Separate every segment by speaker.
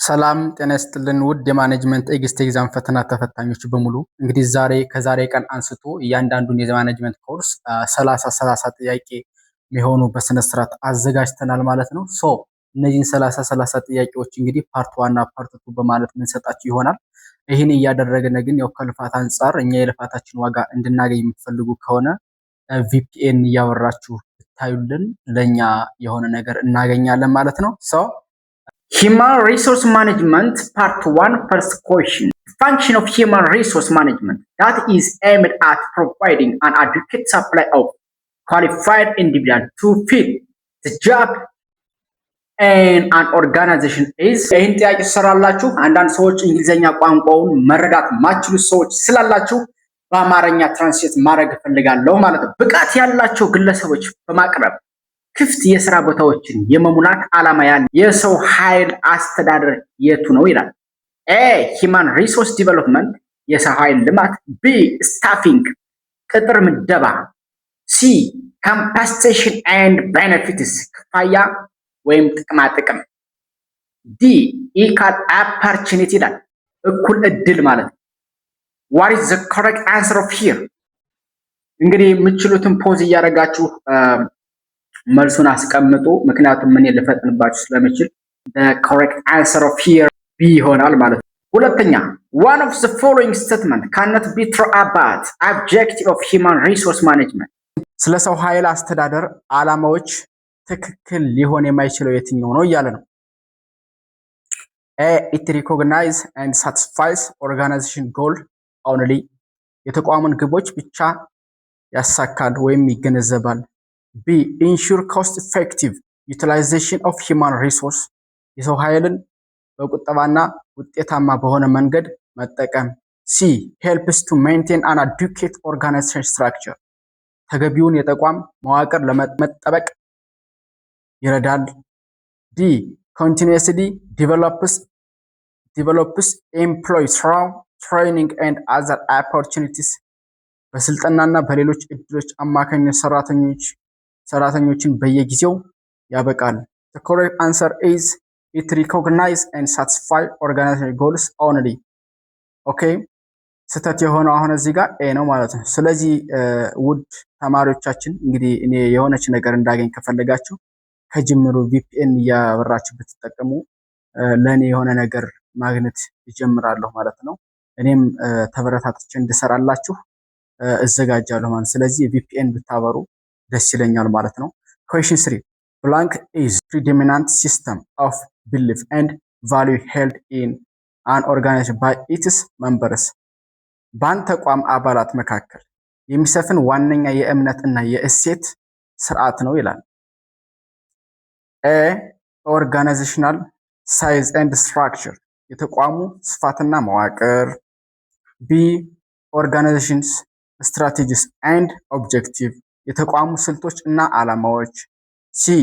Speaker 1: ሰላም ጤና ይስጥልን ውድ የማኔጅመንት ኤግስት ኤግዛም ፈተና ተፈታኞች በሙሉ እንግዲህ ከዛሬ ቀን አንስቶ እያንዳንዱን የማኔጅመንት ኮርስ 30 ጥያቄ የሚሆኑ በስነ ስርዓት አዘጋጅተናል ማለት ነው። እነዚህን 30 ጥያቄዎች እንግዲህ ፓርት 1 እና ፓርት 2 በማለት የምንሰጣችሁ ይሆናል። ይህን እያደረግን ግን ያው ከልፋት አንጻር እኛ የልፋታችን ዋጋ እንድናገኝ የምትፈልጉ ከሆነ ቪፒኤን እያወራችሁ ብታዩልን ለኛ የሆነ ነገር እናገኛለን ማለት ነው። Human Resource Management Part 1 First Question. Function of Human Resource Management that is aimed at providing an adequate supply of qualified individuals to fill the job and an organization is ይህን ጥያቄ ትሰራላችሁ። አንዳንድ ሰዎች እንግሊዘኛ ቋንቋውን መረዳት ማችሉ ሰዎች ስላላችሁ በአማርኛ ትራንስሌት ማድረግ እፈልጋለሁ ማለት ነው። ብቃት ያላቸው ግለሰቦች በማቅረብ ክፍት የሥራ ቦታዎችን የመሙላት ዓላማ ያለ የሰው ኃይል አስተዳደር የቱ ነው ይላል። ኤ ሂማን ሪሶርስ ዲቨሎፕመንት የሰው ኃይል ልማት፣ ቢ ስታፊንግ ቅጥር ምደባ፣ ሲ ካምፓንሴሽን ኤንድ ቤኔፊትስ ክፋያ ወይም ጥቅማ ጥቅም፣ ዲ ኢኳል ኦፖርቹኒቲ ይላል እኩል እድል ማለት ነው። what is the correct answer of here? እንግዲህ የምትችሉትን ፖዝ እያደረጋችሁ መልሱን አስቀምጡ። ምክንያቱም ምን ልፈጥንባችሁ ስለምችል the correct answer of here B ይሆናል ማለት ነው። ሁለተኛ one of the following statement cannot be true about objective of human resource management ስለ ሰው ኃይል አስተዳደር ዓላማዎች ትክክል ሊሆን የማይችለው የትኛው ነው እያለ ነው። A it recognize and satisfies organization goal only የተቋሙን ግቦች ብቻ ያሳካል ወይም ይገነዘባል። B ensure cost effective utilization of human resource የሰው ኃይልን በቁጠባና ውጤታማ በሆነ መንገድ መጠቀም። C helps to maintain an adequate organization structure ተገቢውን የተቋም መዋቅር ለመጠበቅ ይረዳል። D continuously develops employees through training and other opportunities በስልጠናና በሌሎች እድሎች አማካኝነት ሰራተኞችን በየጊዜው ያበቃል። The correct answer is it recognize and satisfy organizational goals only. Okay ስህተት የሆነው አሁን እዚህ ጋር ኤ ነው ማለት ነው። ስለዚህ ውድ ተማሪዎቻችን እንግዲህ እኔ የሆነች ነገር እንዳገኝ ከፈለጋችሁ ከጅምሩ VPN እያበራችሁ ብትጠቀሙ ለኔ የሆነ ነገር ማግኘት ይጀምራለሁ ማለት ነው። እኔም ተበረታትቼ እንድሰራላችሁ እዘጋጃለሁ ማለት። ስለዚህ VPN ብታበሩ ደስ ይለኛል ማለት ነው። Question 3 blank is predominant system of belief and value held in an organization by its members በአንድ ተቋም አባላት መካከል የሚሰፍን ዋነኛ የእምነት እና የእሴት ስርዓት ነው ይላል። A organizational size and structure የተቋሙ ስፋትና መዋቅር፣ B organizations strategies and objective የተቋሙ ስልቶች እና ዓላማዎች፣ C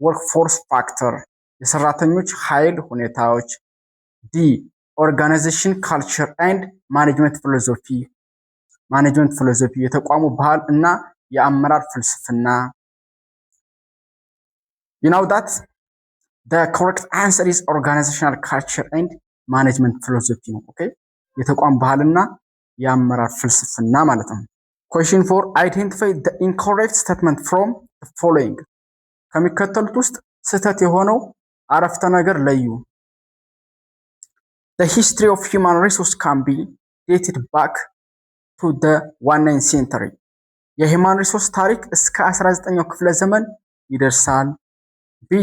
Speaker 1: workforce factor የሰራተኞች ኃይል ሁኔታዎች፣ D organization culture and management philosophy የተቋሙ ባህል እና የአመራር ፍልስፍና። You know that the correct answer is organizational culture and management philosophy ነው። ኦኬ የተቋም ባህልና የአመራር ፍልስፍና ማለት ነው። Question 4 identify the incorrect statement from the following ከሚከተሉት ውስጥ ስህተት የሆነው አረፍተ ነገር ለዩ። The history of human resource can be dated back to the 19th century የሂማን ሪሶርስ ታሪክ እስከ 19ኛው ክፍለ ዘመን ይደርሳል። B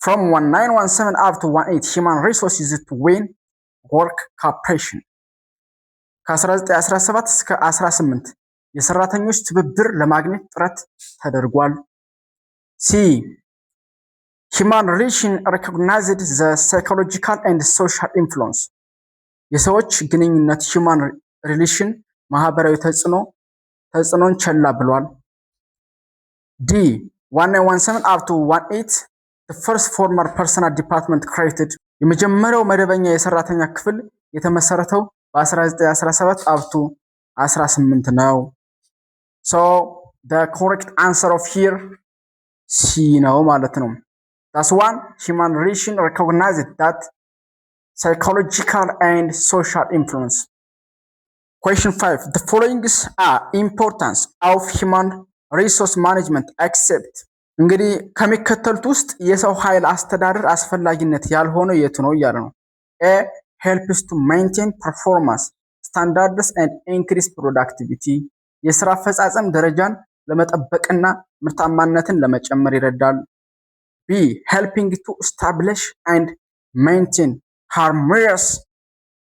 Speaker 1: from 1917 up to 18 human resource used to win work cooperation ከ1917 እስከ 18 የሰራተኞች ትብብር ለማግኘት ጥረት ተደርጓል። C human relation recognized the psychological and social influence የሰዎች ግንኙነት human relation ማህበራዊ ተጽዕኖን ቸላ ብሏል። D 1917 up to 18 the first formal personal department created የመጀመሪያው መደበኛ የሰራተኛ ክፍል የተመሰረተው በ1917 up to 18 ነው። So the correct answer of here C ነው ማለት ነው። That's one human relation recognized that psychological and social influence. Question 5. The following are importance of human resource management accept. እንግዲህ ከሚከተሉት ውስጥ የሰው ኃይል አስተዳደር አስፈላጊነት ያልሆነው የቱ ነው እያለ ነው። A helps to maintain performance standards and increase productivity. የስራ አፈጻጸም ደረጃን ለመጠበቅና ምርታማነትን ለመጨመር ይረዳል። B helping to establish and maintain harmonious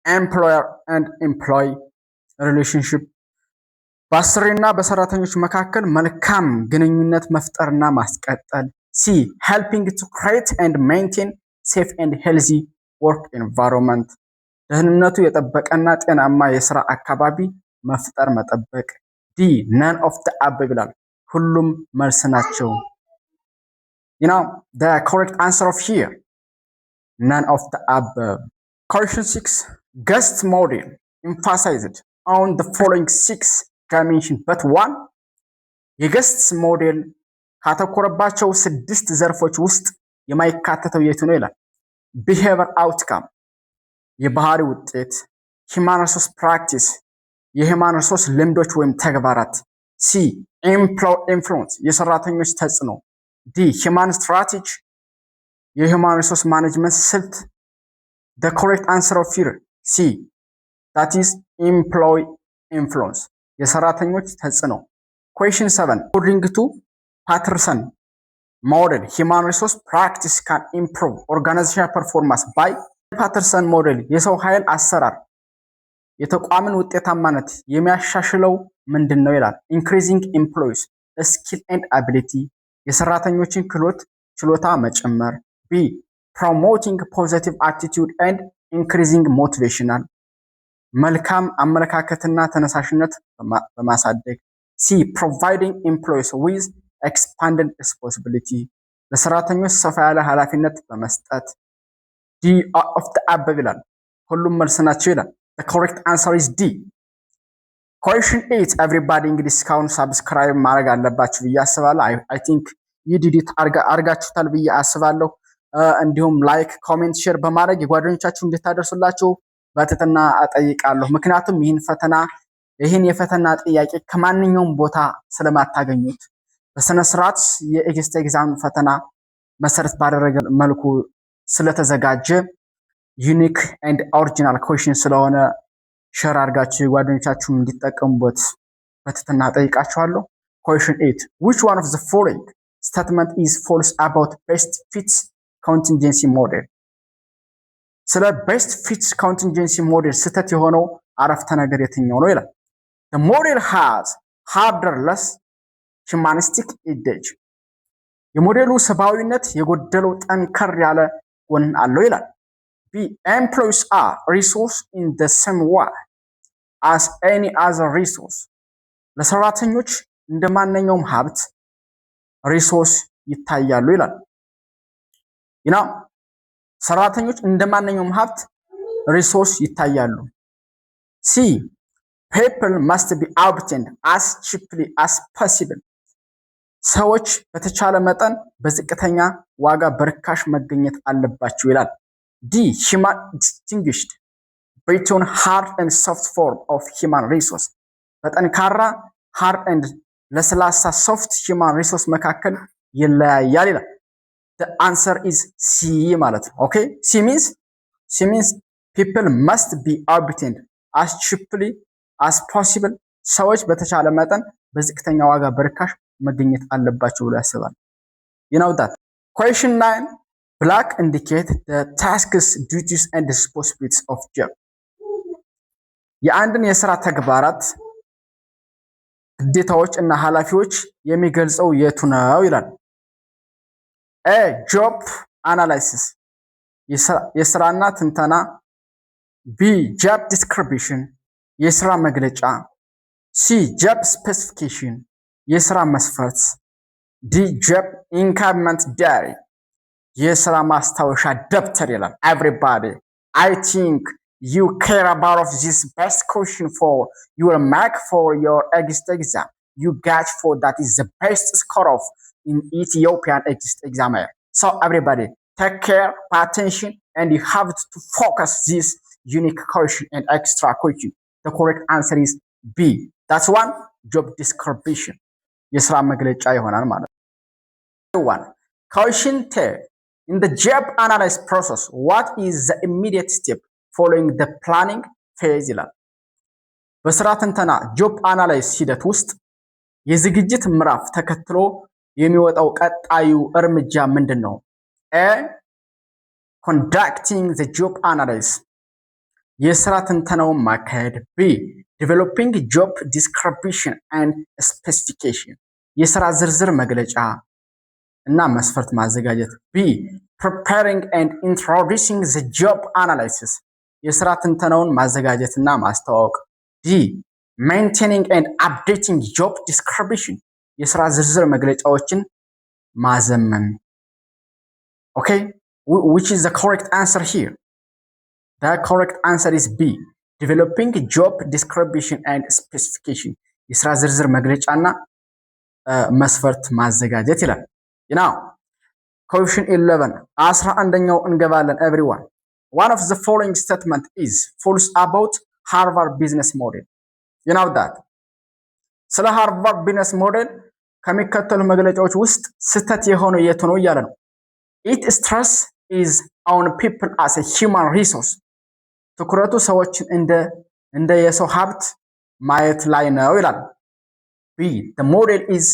Speaker 1: employer and employee relationship. በአሰሪና በሰራተኞች መካከል መልካም ግንኙነት መፍጠርና ማስቀጠል። C helping to create and maintain safe and healthy work environment. ደህንነቱ የጠበቀና ጤናማ የስራ አካባቢ መፍጠር መጠበቅ። D none of the above ይላል። ሁሉም መልስ ናቸው። You know the correct answer of here none of the above. Question 6 guest model emphasized on the following 6 dimensions but one. የገስት ሞዴል ካተኮረባቸው 6 ዘርፎች ውስጥ የማይካተተው የቱ ነው ይላል። behavior outcome የባህሪ ውጤት፣ human resource practice የhuman resource ልምዶች ወይም ተግባራት፣ C employee influence የሰራተኞች ተጽዕኖ፣ D human strategy የhuman resource management ስልት። The correct answer of here C that is employee influence የሰራተኞች ተጽዕኖ። Question 7 according to Patterson model human resource practice can improve organizational performance by ፓተርሰን ሞዴል የሰው ኃይል አሰራር የተቋምን ውጤታማነት የሚያሻሽለው ምንድነው ይላል። increasing employees skill and ability የሰራተኞችን ክህሎት ችሎታ መጨመር። B promoting positive attitude and increasing motivational መልካም አመለካከትና ተነሳሽነት በማሳደግ። C providing employees with expanded responsibility ለሰራተኞች ሰፋ ያለ ኃላፊነት በመስጠት። D of the above ይላል። ሁሉም መልስ ናቸው ይላል። The correct answer is D. Question 8 everybody እንግዲህ እስካሁን ሰብስክራይብ ማድረግ አለባችሁ ብዬ አስባለሁ። I think you did it አርጋችሁታል ብዬ አስባለሁ። እንዲሁም ላይክ ኮሜንት ሼር በማድረግ የጓደኞቻችሁ እንድታደርሱላችሁ በትህትና እጠይቃለሁ። ምክንያቱም ይህን የፈተና ጥያቄ ከማንኛውም ቦታ ስለማታገኙት በስነ ስርዓት የኤግዚት ኤግዛም ፈተና መሰረት ባደረገ መልኩ ስለተዘጋጀ ዩኒክ ኤንድ ኦሪጂናል ኩዌስችን ስለሆነ ሼር አድርጋችሁ ጓደኞቻችሁ እንዲጠቀሙበት በትህትና እጠይቃችኋለሁ። Question 8 which one of the following statement is false about best fits contingency model? ስለ best fits contingency model ስህተት የሆነው አረፍተ ነገር የትኛው ነው ይላል። The model has harder less humanistic edge. የሞዴሉ ሰብአዊነት የጎደለው ጠንከር ያለ ጎን አለው ይላል። B employees are resource in the same way as any other resource. ለሰራተኞች እንደማንኛውም ሀብት ሪሶርስ ይታያሉ ይላል። ሰራተኞች እንደማንኛውም ሀብት ሪሶርስ ይታያሉ። C people must be obtained as cheaply as possible. ሰዎች በተቻለ መጠን በዝቅተኛ ዋጋ በርካሽ መገኘት አለባቸው ይላል። D human distinguished between hard and soft form of human resource. በጠንካራ hard and ለስላሳ soft human resource መካከል ይለያያል ይላል። The answer is C ማለት ነው። Okay, C means people must be obtained as cheaply as possible. ሰዎች በተቻለ መጠን በዝቅተኛ ዋጋ በርካሽ መገኘት አለባቸው ብሎ ያስባል። You know that. Question 9 black indicate the tasks, duties and responsibilities of job. የአንድን የሥራ ተግባራት ግዴታዎች እና ኃላፊዎች የሚገልጸው የቱ ነው ይላል። A job analysis የሥራና ትንተና። B job description የሥራ መግለጫ። C job specification የሥራ መስፈርት። D job increment diary የሥራ ማስታወሻ ደብተር ይላል። Everybody, I think you care about this best question for your mark for your exit exam. You got for that is the best score of in Ethiopian exit exam. So everybody, take care, pay attention, and you have to focus this unique question and extra question. The correct answer is B. That's one, job description. የስራ መግለጫ ይሆናል ማለት ነው። one question 10 in the job analysis process what is the immediate step following the planning phase ይላል። በስራ ትንተና ጆብ አናላይስ ሂደት ውስጥ የዝግጅት ምዕራፍ ተከትሎ የሚወጣው ቀጣዩ እርምጃ ምንድነው? A conducting the job analysis የስራ ትንተናውን ማካሄድ። B developing job description and specification የስራ ዝርዝር መግለጫ እና መስፈርት ማዘጋጀት። B preparing and introducing the job analysis የስራ ትንተናውን ማዘጋጀትና ማስተዋወቅ። D maintaining and updating job description የስራ ዝርዝር መግለጫዎችን ማዘመን። Okay, which is the correct answer here? The correct answer is B developing job description and specification የስራ ዝርዝር መግለጫና መስፈርት ማዘጋጀት ይላል። now question 11 11ኛው እንገባለን everyone. One of the following statement is false about Harvard business model. You know that ስለ ሃርቫርድ ቢዝነስ ሞዴል ከሚከተሉ መግለጫዎች ውስጥ ስህተት የሆነው የቱ ነው እያለ ነው። it stress is on people as a human resource ትኩረቱ ሰዎችን እንደ የሰው ሀብት ማየት ላይ ነው ይላል። B the model is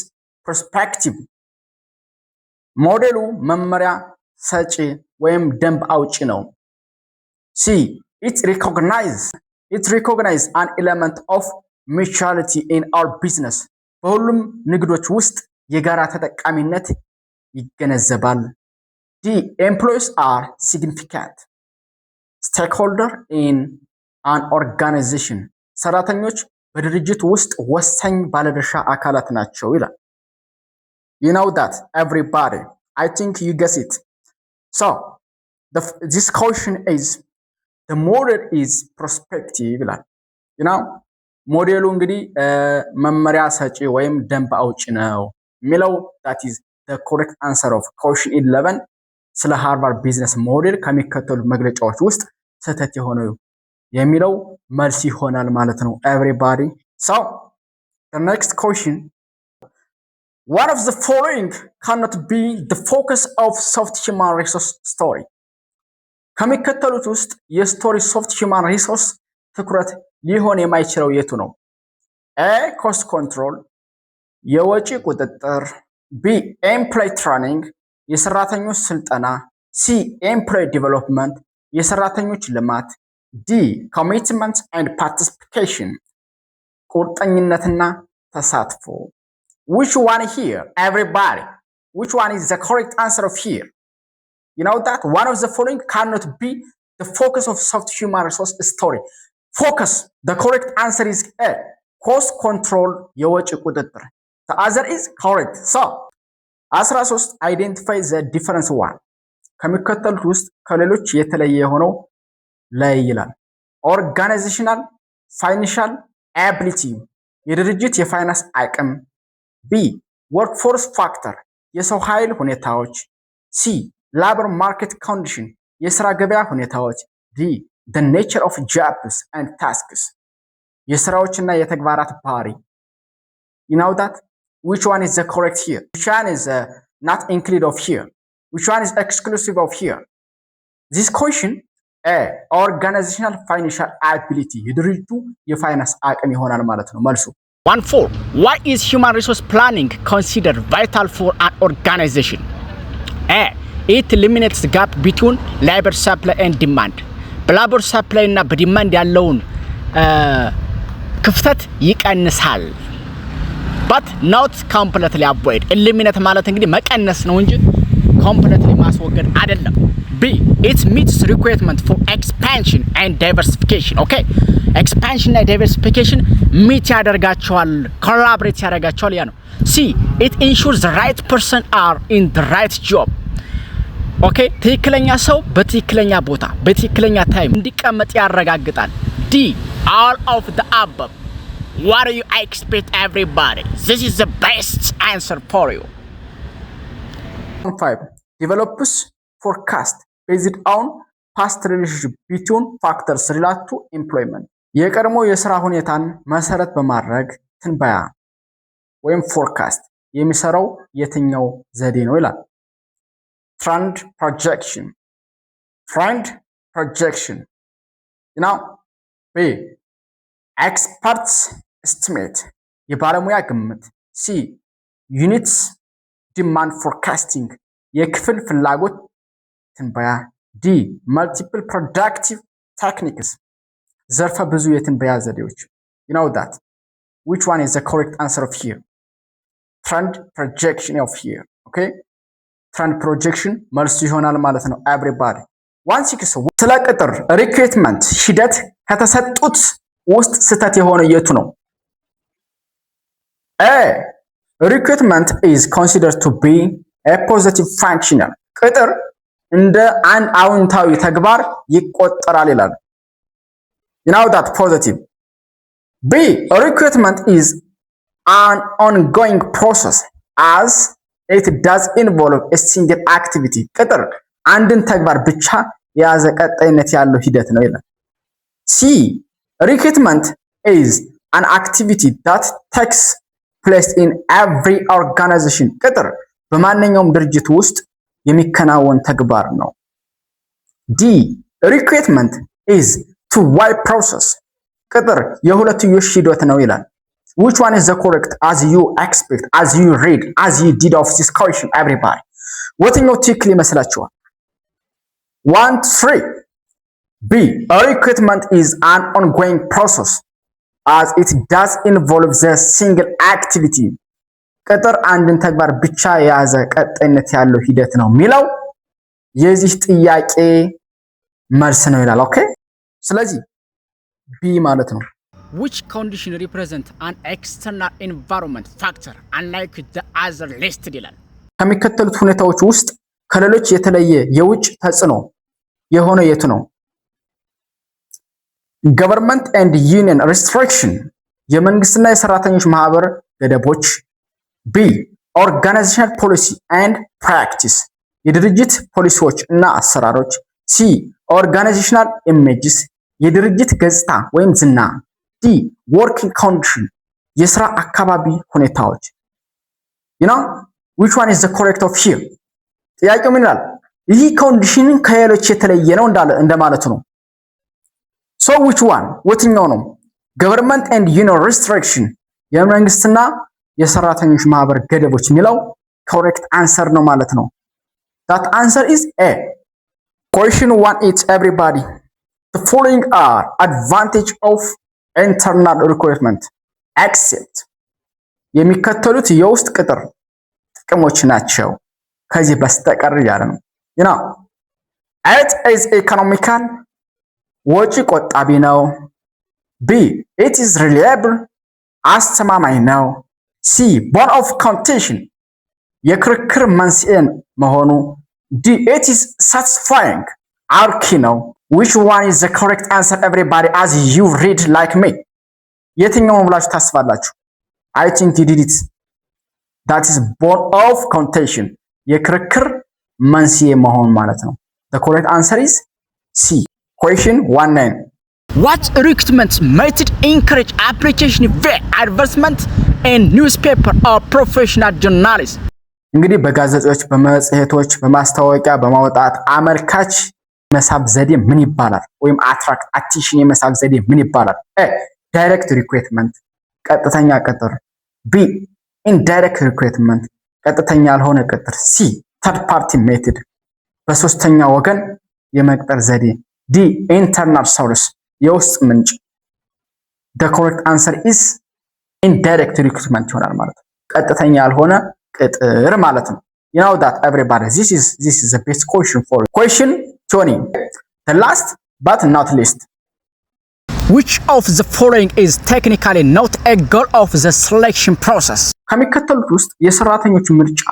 Speaker 1: prospective ሞዴሉ መመሪያ ሰጪ ወይም ደንብ አውጪ ነው። C it recognize an element of mutuality in our business በሁሉም ንግዶች ውስጥ የጋራ ተጠቃሚነት ይገነዘባል። D employees are significant stakeholder in an organization ሰራተኞች በድርጅት ውስጥ ወሳኝ ባለድርሻ አካላት ናቸው ይላል። You know that everybody, I think you guess it. So this question is the model is prospective ይላል። you know ሞዴሉ እንግዲህ መመሪያ ሰጪ ወይም ደንብ አውጪ ነው የሚለው that is the correct answer of question 11 ስለ ሃርቫርድ ቢዝነስ ሞዴል ከሚከተሉ መግለጫዎች ውስጥ ስህተት የሆነው የሚለው መልስ ይሆናል ማለት ነው everybody. So the next question, one of the following cannot be the focus of soft human resource story. ከሚከተሉት ውስጥ የስቶሪ ሶፍት human resource ትኩረት ሊሆን የማይችለው የቱ ነው? A cost control የወጪ ቁጥጥር። B employee training የሰራተኞች ስልጠና። C employee development የሰራተኞች ልማት። D commitment and participation ቁርጠኝነትና ተሳትፎ። Which one here everybody? Which one is the correct answer of here? You know that one of the following cannot be the focus of soft human resource story. Focus, the correct answer is A cost control የወጪ ቁጥጥር. The other is correct. So 13 identify the difference one ከሚከተሉት ውስጥ ከሌሎች የተለየ የሆነው ላይ ይላል። organizational financial ability የድርጅት የፋይናንስ አቅም። B workforce factor የሰው ኃይል ሁኔታዎች። C labor market condition የስራ ገበያ ሁኔታዎች። D the nature of jobs and tasks የስራዎችና የተግባራት ባህሪ። You know that which one is the correct here? Which one is not included of here? Which one is exclusive of here? This question A organizational financial ability የድርጅቱ የፋይናንስ አቅም ይሆናል ማለት ነው መልሱ።
Speaker 2: 1-4 Why is human resource planning considered vital for an organization? A it eliminates the gap between labor supply and demand በላቦር ሰፕላይ እና በዲማንድ ያለውን ክፍተት ይቀንሳል። but not completely avoid eliminate ማለት እንግዲህ መቀነስ ነው እንጂ completely ማስወገድ አይደለም። B it meets requirement for expansion and diversification. okay expansion and diversification meet ያደርጋቸዋል collaborate ያደርጋቸዋል ያ ነው። C it ensures the right person are in the right job. okay ትክክለኛ ሰው በትክክለኛ ቦታ በትክክለኛ ታይም እንዲቀመጥ ያረጋግጣል። D all of the above. What do you expect everybody? This is the best answer for you.
Speaker 1: 5 develops forecast based on ፓስት ሪሌሽንሺፕ ቢትዊን ፋክተርስ ሪላት ቱ ኤምፕሎይመንት የቀድሞ የስራ ሁኔታን መሰረት በማድረግ ትንበያ ወይም ፎርካስት የሚሰራው የትኛው ዘዴ ነው ይላል። ትሬንድ ፕሮጀክሽን ነው። ቢ ኤክስፐርትስ ኤስቲሜት የባለሙያ ግምት። ሲ ዩኒትስ ዲማንድ ፎርካስቲንግ የክፍል ፍላጎት ትንበያ። ዲ መልቲፕል ፕሮዳክቲቭ ቴክኒክስ ዘርፈ ብዙ የትንበያ ዘዴዎች። you know that which one is the correct answer of here? Trend projection of here. okay trend projection መልሱ ይሆናል ማለት ነው። everybody 160 ስለ ቅጥር ሪክሩትመንት ሂደት ከተሰጡት ውስጥ ስህተት የሆነ የቱ ነው? A recruitment is considered to be a positive functional ቅጥር እንደ አንድ አዎንታዊ ተግባር ይቆጠራል ይላል። you know that positive. B recruitment is an ongoing process as it does involve a single activity ቅጥር አንድን ተግባር ብቻ የያዘ ቀጣይነት ያለው ሂደት ነው ይላል። C recruitment is an activity that takes place in every organization ቅጥር በማንኛውም ድርጅት ውስጥ የሚከናወን ተግባር ነው። D recruitment is two-way process ቅጥር የሁለትዮሽ ሂደት ነው ይላል። which one is the correct as you expect, as you read, as you did of this question everybody? የትኛው ትክክል ይመስላችኋል? 1 3 B recruitment is an ongoing process as it does involve the single activity ቅጥር አንድን ተግባር ብቻ የያዘ ቀጣይነት ያለው ሂደት ነው የሚለው የዚህ ጥያቄ መልስ ነው ይላል። ኦኬ ስለዚህ ቢ ማለት ነው።
Speaker 2: which condition represent an external environment factor unlike the other listed ይላል።
Speaker 1: ከሚከተሉት ሁኔታዎች ውስጥ ከሌሎች የተለየ የውጭ ተጽዕኖ የሆነ የቱ ነው? government and union restriction የመንግስትና የሰራተኞች ማህበር ገደቦች። B organizational policy and practice የድርጅት ፖሊሲዎች እና አሰራሮች። C organizational images የድርጅት ገጽታ ወይም ዝና። D working condition የስራ አካባቢ ሁኔታዎች። you know which one is the correct of here? ጥያቄው ምን ይላል? ይህ ኮንዲሽን ከሌሎች የተለየ ነው እንደማለት ነው። so which one የትኛው ነው? government and union restriction የመንግስትና የሰራተኞች ማህበር ገደቦች የሚለው correct answer ነው ማለት ነው። that answer is A. question 1 is everybody the following are advantage of internal recruitment except የሚከተሉት የውስጥ ቅጥር ጥቅሞች ናቸው ከዚህ በስተቀር ያለ ነው። you know it is economical ወጪ ቆጣቢ ነው። B it is reliable አስተማማኝ ነው። C bone of contention የክርክር መንስኤ መሆኑ። D it is satisfying አርኪ ነው። which one is the correct answer everybody as you read like me? የትኛው ነው ብላችሁ ታስባላችሁ? I think you did it. that is bone of contention የክርክር መንስኤ መሆኑ ማለት ነው። the correct answer is C. question 19
Speaker 2: what recruitment method encourage application via advertisement and newspaper or professional journalists?
Speaker 1: እንግዲህ በጋዜጦች በመጽሔቶች በማስታወቂያ በማውጣት አመልካች መሳብ ዘዴ ምን ይባላል? ወይም አትራክት አቴንሽን የመሳብ ዘዴ ምን ይባላል? A direct recruitment ቀጥተኛ ቅጥር። B indirect recruitment ቀጥተኛ ያልሆነ ቅጥር። C third party method በሶስተኛ ወገን የመቅጠር ዘዴ። D internal source የውስጥ ምንጭ። the correct answer is indirect recruitment ይሆናል ማለት ነው። ቀጥተኛ ያልሆነ ቅጥር ማለት ነው። you know that everybody this is the best question for question 20 the last but not least
Speaker 2: which of the following is technically not a goal of the selection process?
Speaker 1: ከሚከተሉት ውስጥ የሰራተኞች ምርጫ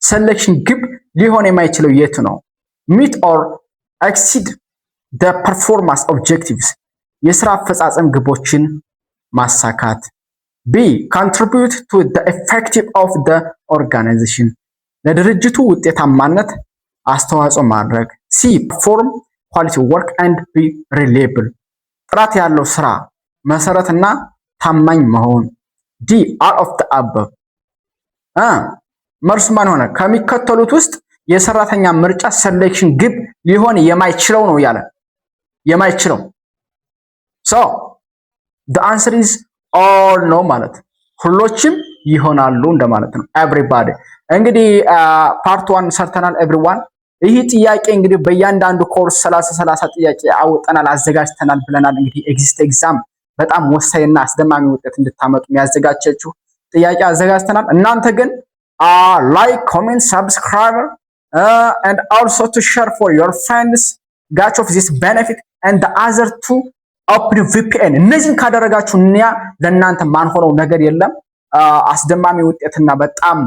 Speaker 1: ሴሌክሽን ግብ ሊሆን የማይችለው የቱ ነው? meet or exceed the performance objectives የስራ አፈጻጸም ግቦችን ማሳካት። B contribute to the effective of the organization ለድርጅቱ ውጤታማነት አስተዋጽኦ ማድረግ። C perform ኳሊቲ ወርክ ኤንድ ቢ ሪሌብል ጥራት ያለው ስራ መሰረትና ታማኝ መሆን። ዲ አል ኦፍ ዘ አበብ መልሱ ማን ሆነ? ከሚከተሉት ውስጥ የሰራተኛ ምርጫ ሴሌክሽን ግብ ሊሆን የማይችለው ነው ያለ የማይችለው። ሶ the answer is all ነው ማለት ሁሎችም ይሆናሉ እንደማለት ነው። everybody እንግዲህ ፓርት 1 ሰርተናል everyone። ይህ ጥያቄ እንግዲህ በእያንዳንዱ ኮርስ 30 ጥያቄ አውጠናል አዘጋጅተናል ብለናል። እንግዲህ ኤግዚስት ኤግዛም በጣም ወሳኝና አስደማሚ ውጤት እንድታመጡ የሚያዘጋጃችሁ ጥያቄ አዘጋጅተናል። እናንተ ግን like, comment, subscribe and also to share for your friends got of this benefit and the other to open VPN እነዚህን ካደረጋችሁ እኛ ለእናንተ ማንሆነው ነገር የለም። አስደማሚ ውጤትና በጣም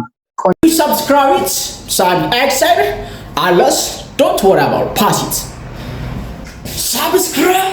Speaker 2: subscribe it side excited unless don't worry about pass it subscribe